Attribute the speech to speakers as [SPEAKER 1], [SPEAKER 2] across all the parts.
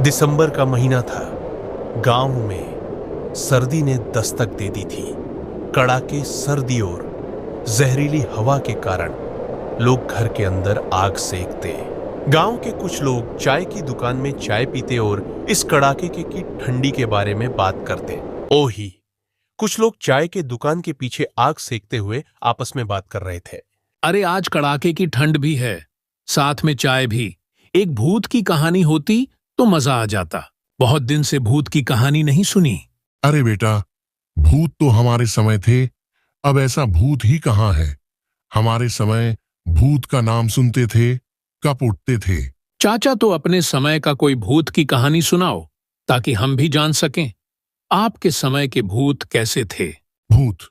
[SPEAKER 1] दिसंबर का महीना था। गांव में सर्दी ने दस्तक दे दी थी। कड़ाके सर्दी और जहरीली हवा के कारण लोग घर के अंदर आग सेकते। गांव के कुछ लोग चाय की दुकान में चाय पीते और इस कड़ाके की ठंडी के बारे में बात करते। ओ ही, कुछ लोग चाय के दुकान के पीछे आग सेकते हुए आपस में बात कर रहे थे।
[SPEAKER 2] अरे आज कड़ाके की ठंड भी है, साथ में चाय भी। एक भूत की कहानी होती तो मजा आ जाता। बहुत दिन से भूत की कहानी नहीं सुनी।
[SPEAKER 3] अरे बेटा, भूत तो हमारे समय थे, अब ऐसा भूत ही कहाँ है। हमारे समय भूत का नाम सुनते थे, कप उठते थे।
[SPEAKER 2] चाचा तो अपने समय का कोई भूत की कहानी सुनाओ, ताकि हम भी जान सकें आपके समय के भूत कैसे थे।
[SPEAKER 3] भूत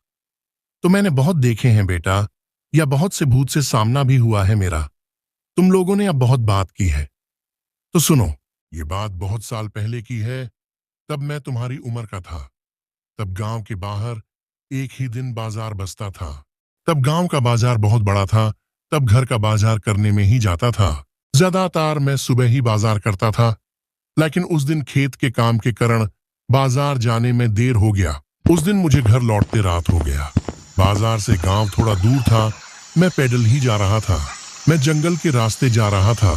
[SPEAKER 3] तो मैंने बहुत देखे हैं बेटा, या बहुत से भूत से सामना भी हुआ है मेरा। तुम लोगों ने अब बहुत बात की है, तो सुनो। ये बात बहुत साल पहले की है। तब मैं तुम्हारी उम्र का था। तब गांव के बाहर एक ही दिन बाजार बसता था। तब गांव का बाजार बहुत बड़ा था। तब घर का बाजार करने में ही जाता था। ज्यादातर मैं सुबह ही बाजार करता था, लेकिन उस दिन खेत के काम के कारण बाजार जाने में देर हो गया। उस दिन मुझे घर लौटते रात हो गया। बाजार से गांव थोड़ा दूर था। मैं पैदल ही जा रहा था। मैं जंगल के रास्ते जा रहा था,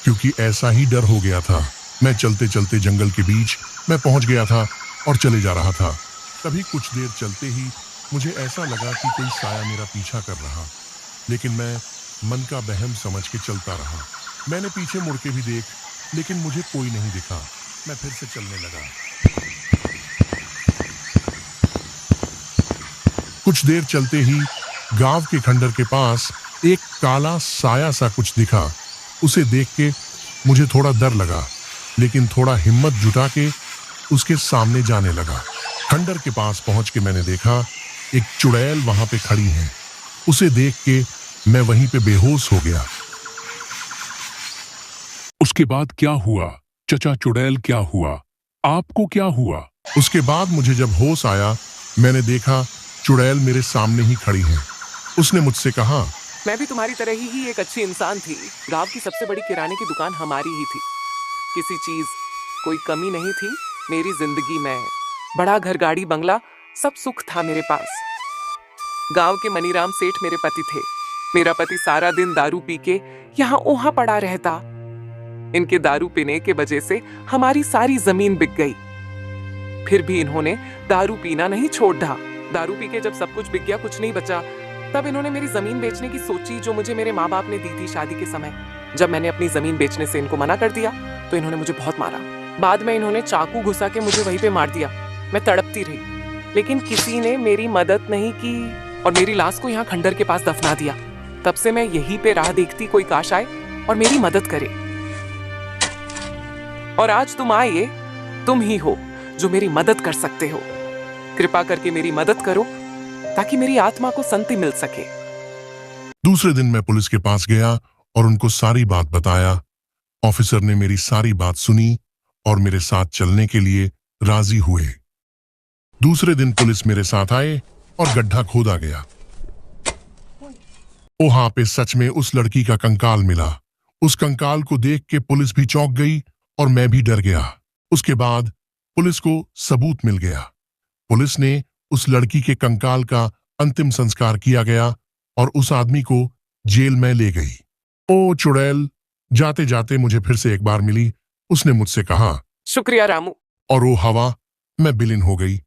[SPEAKER 3] क्योंकि ऐसा ही डर हो गया था। मैं चलते चलते जंगल के बीच मैं पहुंच गया था और चले जा रहा था। तभी कुछ देर चलते ही मुझे ऐसा लगा कि कोई साया मेरा पीछा कर रहा, लेकिन मैं मन का बहम समझ के चलता रहा। मैंने पीछे मुड़ के भी देख, लेकिन मुझे कोई नहीं दिखा। मैं फिर से चलने लगा। कुछ देर चलते ही गांव के खंडर के पास एक काला साया सा कुछ दिखा। उसे देख के मुझे थोड़ा डर लगा, लेकिन थोड़ा हिम्मत जुटा के उसके सामने जाने लगा। खंडर के पास पहुंच के मैंने देखा एक चुड़ैल वहां पे खड़ी है। उसे देख के मैं वहीं पे बेहोश हो गया।
[SPEAKER 4] उसके बाद क्या हुआ चचा? चुड़ैल क्या हुआ? आपको क्या हुआ?
[SPEAKER 3] उसके बाद मुझे जब होश आया, मैंने देखा चुड़ैल मेरे सामने ही खड़ी है। उसने मुझसे कहा,
[SPEAKER 5] मैं भी तुम्हारी तरह ही एक अच्छी इंसान थी। गांव की सबसे बड़ी किराने की दुकान हमारी ही थी। किसी चीज कोई कमी नहीं थी मेरी जिंदगी में। बड़ा घर, गाड़ी, बंगला, सब सुख था मेरे पास। गांव के मनीराम सेठ मेरे पति थे। मेरा पति सारा दिन दारू पी के यहाँ ओहा पड़ा रहता। इनके दारू पीने के वजह से हमारी सारी जमीन बिक गई। फिर भी इन्होंने दारू पीना नहीं छोड़ा। दारू पी के जब सब कुछ बिक गया, कुछ नहीं बचा, तब इन्होंने मेरी जमीन बेचने की सोची, जो मुझे मेरे माँ बाप ने दी थी शादी के समय। जब मैंने अपनी जमीन बेचने से इनको मना कर दिया, तो इन्होंने मुझे बहुत मारा। बाद में इन्होंने चाकू घुसा के मुझे वहीं पे मार दिया। मैं तड़पती रही, लेकिन किसी ने मेरी मदद नहीं की और मेरी लाश को यहाँ खंडर के पास दफना दिया। तब से मैं यहीं पे राह देखती, कोई काश आए और मेरी मदद करे। और आज तुम आए, तुम ही हो जो मेरी मदद कर सकते हो। कृपा करके मेरी मदद करो, ताकि मेरी आत्मा को शांति मिल सके।
[SPEAKER 3] दूसरे दिन मैं पुलिस के पास गया और उनको सारी बात बताया। ऑफिसर ने मेरी सारी बात सुनी और मेरे साथ चलने के लिए राजी हुए। दूसरे दिन पुलिस मेरे साथ आए और गड्ढा खोदा गया। वहां पे सच में उस लड़की का कंकाल मिला। उस कंकाल को देख के पुलिस भी चौंक गई और मैं भी डर गया। उसके बाद पुलिस को सबूत मिल गया। पुलिस ने उस लड़की के कंकाल का अंतिम संस्कार किया गया और उस आदमी को जेल में ले गई। ओ चुड़ैल जाते जाते मुझे फिर से एक बार मिली। उसने मुझसे कहा,
[SPEAKER 5] शुक्रिया रामू।
[SPEAKER 3] और वो हवा, मैं विलीन हो गई।